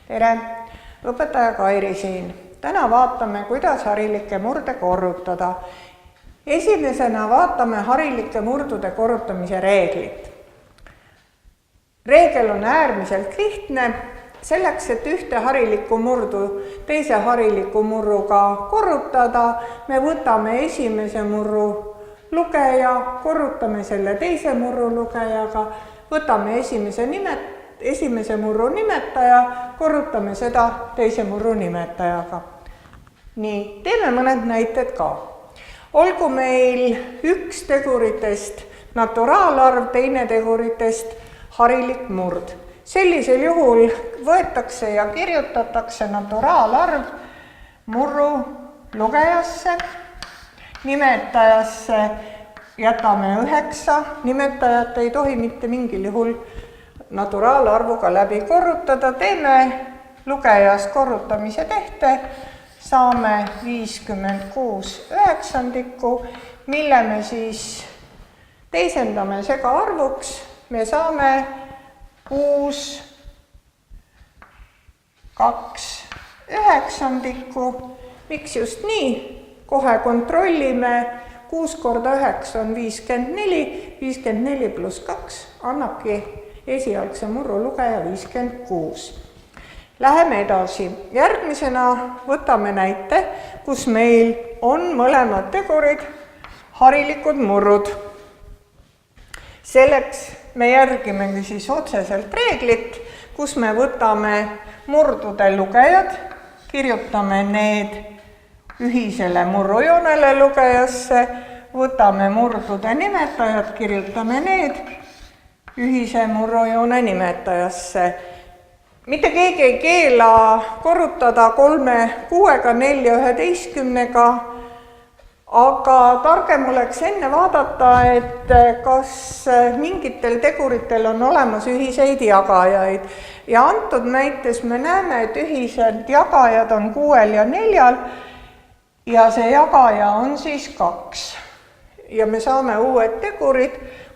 Tere! Õpetaja Kairi siin. Täna vaatame, kuidas harilikke murde korrutada. Esimesena vaatame harilike murdude korrutamise reeglit. Reegel on äärmiselt lihtne. Selleks, et ühte harilikku murdu teise hariliku murruga korrutada, me võtame esimese murru lugeja, korrutame selle teise murru lugejaga, võtame esimese murru nimetaja, korrutame seda teise murru nimetajaga. Nii, teeme mõned näited ka. Olgu meil üks teguritest naturalarv, teine teguritest harilik murd. Sellisel juhul võetakse ja kirjutatakse naturalarv murru lugejasse, nimetajasse jätame 9, nimetajat ei tohi mitte mingil juhul naturalarvuga läbi korrutada, teeme lugejas korrutamise tehte, saame 56 üheksandikku, mille me siis teisendame segaarvuks, me saame 6, 2 üheksandikku. Miks just nii? Kohe kontrollime. 6 korda 9 on 54, 54 pluss 2 annabki esialgse murru lugeja 56. Läheme edasi. Järgmisena võtame näite, kus meil on mõlemad tegurid harilikud murrud. Selleks me järgimegi siis otseselt reeglit, kus me võtame murdude lugejad, kirjutame need ühisele murrujoonele lugejasse, võtame murdude nimetajad, kirjutame need ühise murrujoone nimetajasse. Mitte keegi ei keela korrutada 3, 6, 4, 11-ga, aga targem oleks enne vaadata, et kas mingitel teguritel on olemas ühiseid jagajaid. Ja antud näites me näeme, et ühised jagajad on 6 ja 4 ja see jagaja on siis 2. Ja me saame uued tegurid.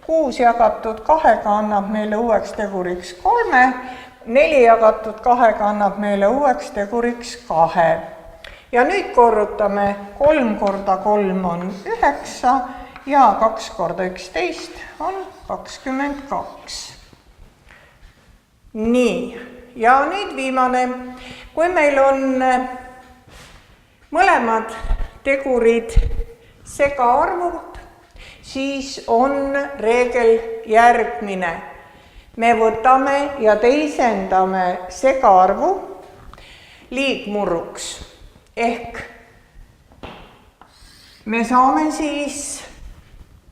6 jagatud 2 annab meile uueks teguriks 3, 4 jagatud 2 annab meile uueks teguriks 2. Ja nüüd korrutame 3 korda 3 on 9 ja 2 korda 11 on 22. Nii, ja nüüd viimane. Kui meil on mõlemad tegurid segaarvud, siis on reegel järgmine. Me võtame ja teisendame segaarvu liigmurruks. Ehk me saame siis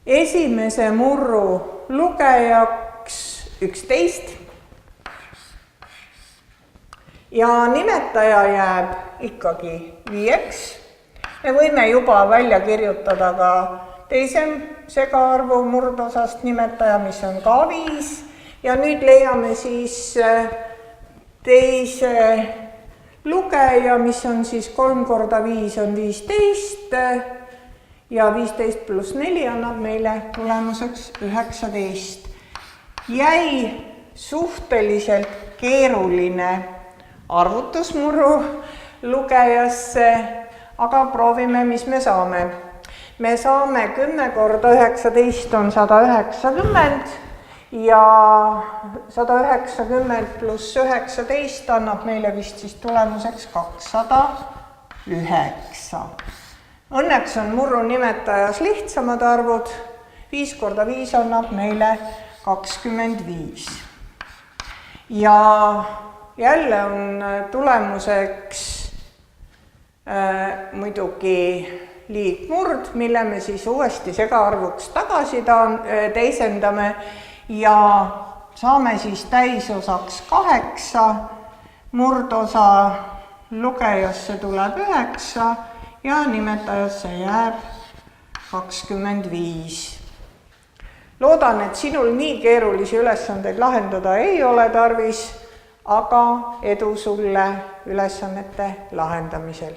esimese murru lugejaks 11 ja nimetaja jääb ikkagi 5. Me võime juba välja kirjutada ka teise segaarvu murdosast nimetaja, mis on ka 5 ja nüüd leiame siis teise lugeja, mis on siis 3 korda 5 on 15 ja 15 pluss 4 annab meile tulemuseks 19. Jäi suhteliselt keeruline arvutusmurru lugejasse, aga proovime, mis me saame. Me saame 10 korda 19 on 190 ja 190 pluss 19 annab meile vist siis tulemuseks 209. Õnneks on murru nimetajas lihtsamad arvud. 5 korda 5 annab meile 25. Ja jälle on tulemuseks muidugi liigmurd, mille me siis uuesti segaarvuks tagasi teisendame ja saame siis täisosaks 8, murdosa lugejasse tuleb 9 ja nimetajasse jääb 25. Loodan, et sinul nii keerulisi ülesandeid lahendada ei ole tarvis, aga edu sulle ülesannete lahendamisel.